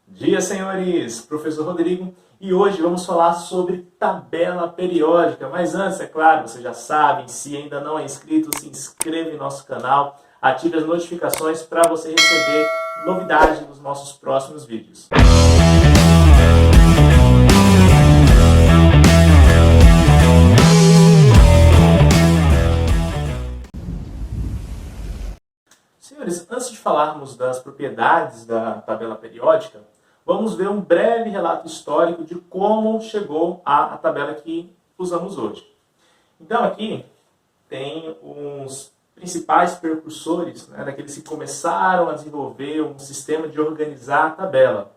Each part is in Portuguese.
Dia, senhores! Professor Rodrigo, e hoje vamos falar sobre tabela periódica. Mas antes, é claro, vocês já sabem, se ainda não é inscrito, se inscreva em nosso canal, ative as notificações para você receber novidades dos nossos próximos vídeos. Senhores, antes de falarmos das propriedades da tabela periódica, vamos ver um breve relato histórico de como chegou a tabela que usamos hoje. Então aqui tem os principais precursores, daqueles que começaram a desenvolver um sistema de organizar a tabela.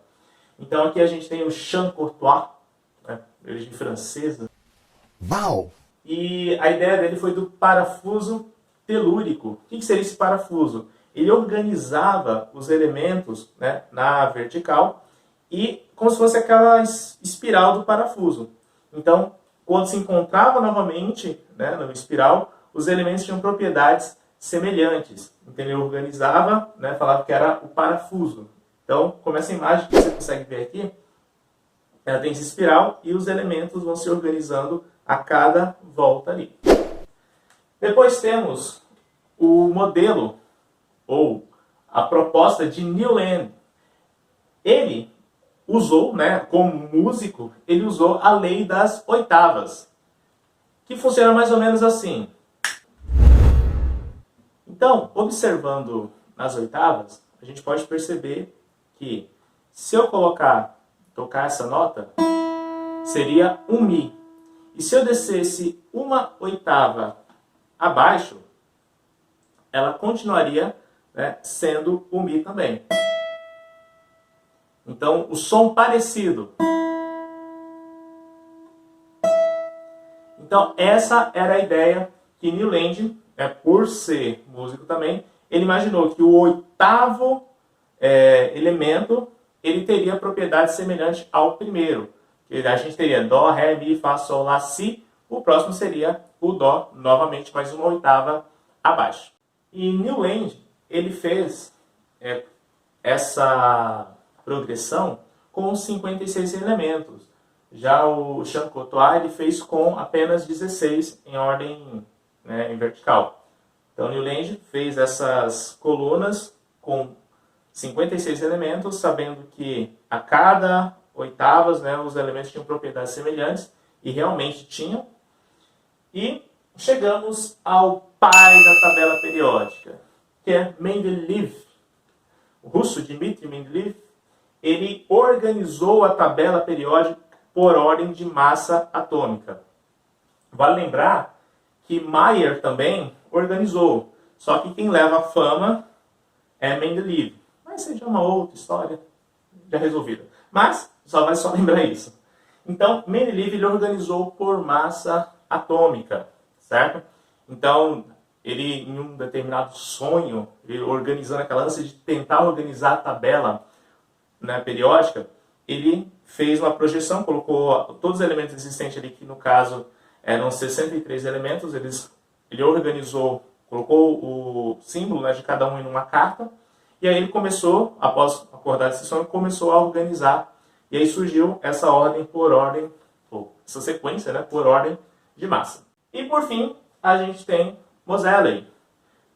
Então aqui a gente tem o Champ-Courtois, de origem francesa. Uau! E a ideia dele foi do parafuso telúrico. O que seria esse parafuso? Ele organizava os elementos na vertical e como se fosse aquela espiral do parafuso. Então, quando se encontrava novamente no espiral, os elementos tinham propriedades semelhantes. Então, ele organizava, falava que era o parafuso. Então, como essa imagem que você consegue ver aqui, ela tem esse espiral e os elementos vão se organizando a cada volta ali. Depois temos o modelo ou a proposta de Newland. Ele usou, como músico, ele usou a lei das oitavas, que funciona mais ou menos assim. Então, observando nas oitavas, a gente pode perceber que se eu tocar essa nota, seria um Mi. E se eu descesse uma oitava abaixo, ela continuaria sendo o Mi também. Então, o som parecido. Então, essa era a ideia que Newland, por ser músico também, ele imaginou que o oitavo elemento ele teria propriedade semelhante ao primeiro. A gente teria Dó, Ré, Mi, Fá, Sol, Lá, Si. O próximo seria o Dó, novamente mais uma oitava abaixo. E Newland, ele fez essa progressão com 56 elementos. Já o Champ-Courtois ele fez com apenas 16 em ordem em vertical. Então Newland fez essas colunas com 56 elementos, sabendo que a cada oitavas os elementos tinham propriedades semelhantes, e realmente tinham. E chegamos ao pai da tabela periódica, que é Mendeleev. O russo Dmitry Mendeleev, ele organizou a tabela periódica por ordem de massa atômica. Vale lembrar que Mayer também organizou, só que quem leva a fama é Mendeleev. Mas seja uma outra história já resolvida. Mas vai só lembrar isso. Então, Mendeleev ele organizou por massa atômica, certo? Então, ele, em um determinado sonho, ele organizando aquela ânsia de tentar organizar a tabela periódica, ele fez uma projeção, colocou todos os elementos existentes ali, que no caso eram 63 elementos, ele organizou, colocou o símbolo de cada um em uma carta, e aí ele começou, após acordar esse sonho, começou a organizar, e aí surgiu essa ordem ou essa sequência por ordem de massa. E por fim, a gente tem Moseley,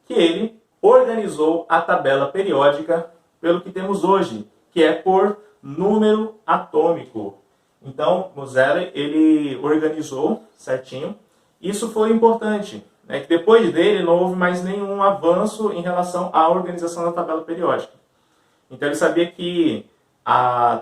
que ele organizou a tabela periódica pelo que temos hoje, que é por número atômico. Então, Moseley ele organizou certinho. Isso foi importante, que depois dele não houve mais nenhum avanço em relação à organização da tabela periódica. Então ele sabia que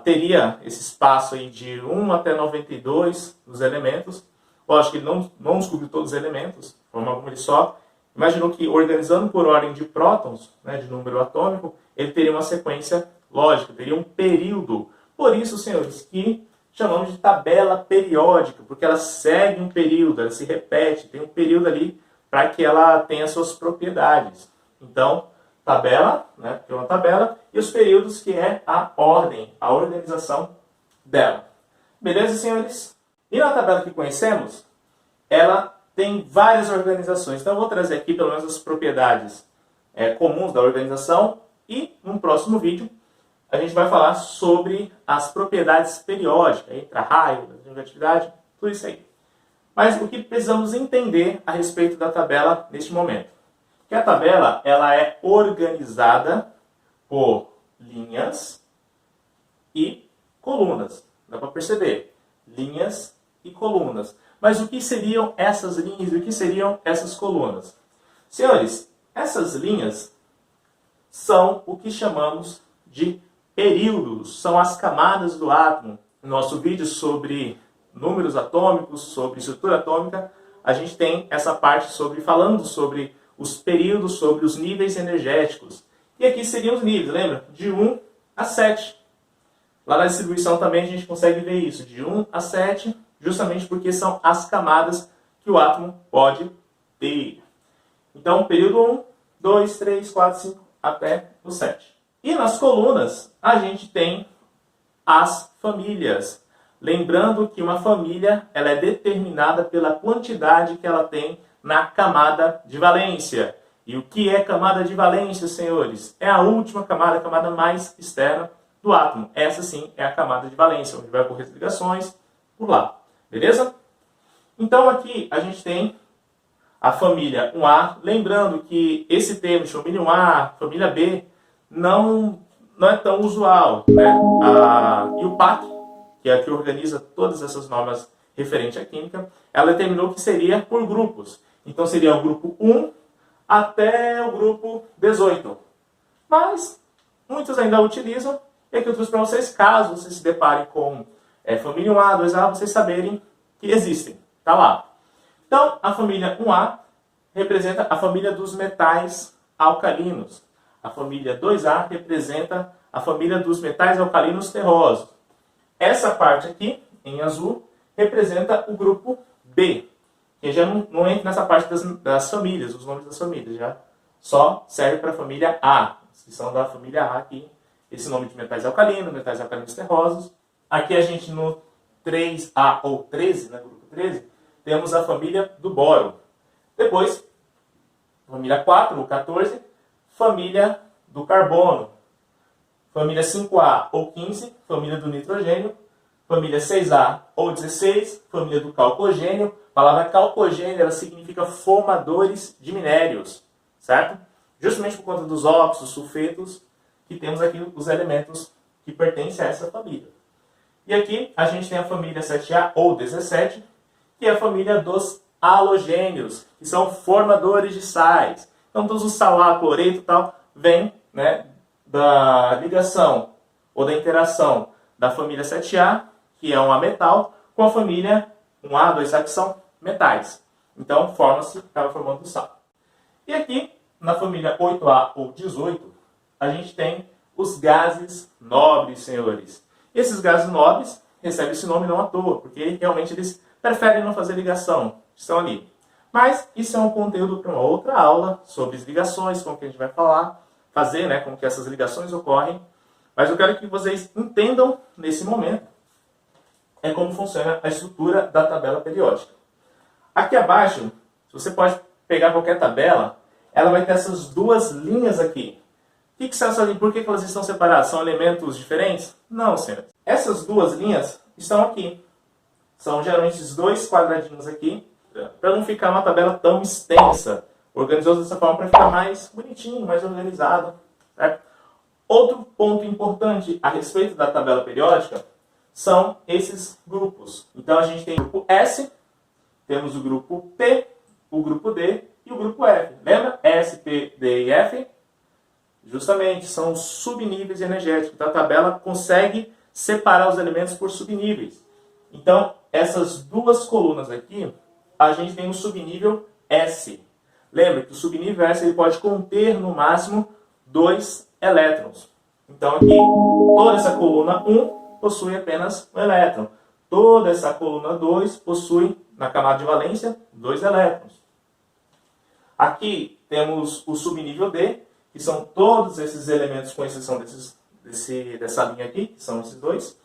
teria esse espaço aí de 1 até 92 dos elementos. Lógico que ele não descobriu todos os elementos, de forma alguma ele só imaginou que organizando por ordem de prótons, de número atômico, ele teria uma sequência lógica, teria um período. Por isso, senhores, que chamamos de tabela periódica, porque ela segue um período, ela se repete, tem um período ali para que ela tenha suas propriedades. Então, tabela, que é uma tabela, e os períodos, que é a ordem, a organização dela. Beleza, senhores? E na tabela que conhecemos, ela tem várias organizações. Então, eu vou trazer aqui pelo menos as propriedades comuns da organização, e no próximo vídeo a gente vai falar sobre as propriedades periódicas, intra-raio, negatividade, tudo isso aí. Mas o que precisamos entender a respeito da tabela neste momento? Que a tabela ela é organizada por linhas e colunas. Dá para perceber? Linhas e colunas. Mas o que seriam essas linhas e o que seriam essas colunas? Senhores, essas linhas são o que chamamos de períodos. São as camadas do átomo. No nosso vídeo sobre números atômicos, sobre estrutura atômica, a gente tem essa parte falando sobre os períodos, sobre os níveis energéticos. E aqui seriam os níveis, lembra? De 1 a 7. Lá na distribuição também a gente consegue ver isso, de 1 a 7, justamente porque são as camadas que o átomo pode ter. Então, período 1, 2, 3, 4, 5, até o 7. E nas colunas, a gente tem as famílias. Lembrando que uma família ela é determinada pela quantidade que ela tem na camada de valência. E o que é camada de valência, senhores? É a última camada, a camada mais externa do átomo. Essa sim é a camada de valência, onde vai ocorrer as ligações por lá. Beleza? Então aqui a gente tem a família 1A. Lembrando que esse termo de família 1A, família B, não é tão usual, né? E o PAC, que é a que organiza todas essas normas referentes à química, ela determinou que seria por grupos. Então seria o grupo 1 até o grupo 18. Mas muitos ainda utilizam, e aqui eu trouxe para vocês, caso vocês se deparem com família 1A, 2A, vocês saberem que existem. Tá lá. Então, a família 1A representa a família dos metais alcalinos. A família 2A representa a família dos metais alcalinos terrosos. Essa parte aqui, em azul, representa o grupo B, que já não entra nessa parte das famílias, os nomes das famílias, já só serve para a família A, que são da família A aqui, esse nome de metais alcalinos terrosos. Aqui a gente no 3A ou 13, né, grupo 13, temos a família do boro. Depois, família 4 ou 14, família do carbono. Família 5A ou 15, família do nitrogênio. Família 6A ou 16, família do calcogênio. A palavra calcogênio ela significa formadores de minérios, certo? Justamente por conta dos óxidos, sulfetos, que temos aqui os elementos que pertencem a essa família. E aqui a gente tem a família 7A ou 17, que é a família dos halogênios, que são formadores de sais. Então todos os salato, cloreto e tal, vêm, né, da ligação ou da interação da família 7A, que é um ametal, com a família 1A, 2A, que são metais. Então, acaba formando o sal. E aqui, na família 8A ou 18, a gente tem os gases nobres, senhores. Esses gases nobres recebem esse nome não à toa, porque realmente eles preferem não fazer ligação, estão ali. Mas isso é um conteúdo para uma outra aula sobre as ligações, como que a gente vai fazer, né, como que essas ligações ocorrem. Mas eu quero que vocês entendam, nesse momento, como funciona a estrutura da tabela periódica. Aqui abaixo, você pode pegar qualquer tabela, ela vai ter essas duas linhas aqui. O que são essas linhas? Por que elas estão separadas? São elementos diferentes? Não, senhores. Essas duas linhas estão aqui. São geralmente esses dois quadradinhos aqui, para não ficar uma tabela tão extensa. Organizou dessa forma para ficar mais bonitinho, mais organizado. Certo? Outro ponto importante a respeito da tabela periódica são esses grupos. Então a gente tem o grupo S, temos o grupo P, o grupo D e o grupo F. Lembra? S, P, D e F? Justamente, são subníveis energéticos. Então a tabela consegue separar os elementos por subníveis. Então, essas duas colunas aqui, a gente tem o subnível S. Lembra que o subnível S ele pode conter no máximo 2 elétrons. Então aqui, toda essa coluna 1 possui apenas um elétron. Toda essa coluna 2 possui, na camada de valência, 2 elétrons. Aqui temos o subnível D, que são todos esses elementos, com exceção dessa linha aqui, que são esses dois.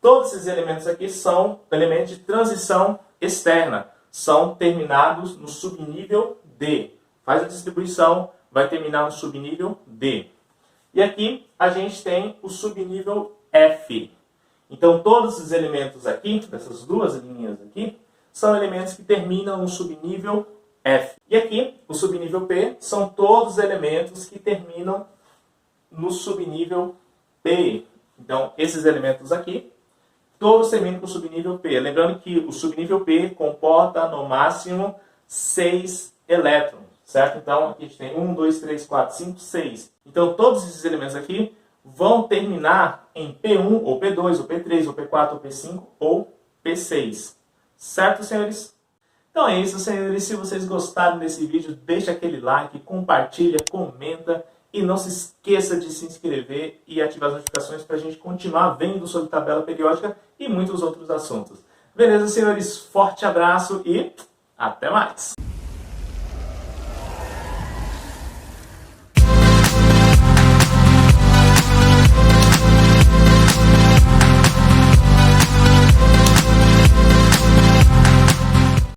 Todos esses elementos aqui são elementos de transição externa. São terminados no subnível D. Faz a distribuição, vai terminar no subnível D. E aqui a gente tem o subnível F. Então todos os elementos aqui, dessas duas linhas aqui, são elementos que terminam no subnível F. E aqui, o subnível P, são todos os elementos que terminam no subnível P. Então, esses elementos aqui, todos terminam com o subnível P. Lembrando que o subnível P comporta, no máximo, 6 elétrons, certo? Então, aqui a gente tem 1, 2, 3, 4, 5, 6. Então, todos esses elementos aqui vão terminar em P1, ou P2, ou P3, ou P4, ou P5, ou P6. Certo, senhores? Então é isso, senhores. Se vocês gostaram desse vídeo, deixa aquele like, compartilha, comenta e não se esqueça de se inscrever e ativar as notificações para a gente continuar vendo sobre tabela periódica e muitos outros assuntos. Beleza, senhores? Forte abraço e até mais!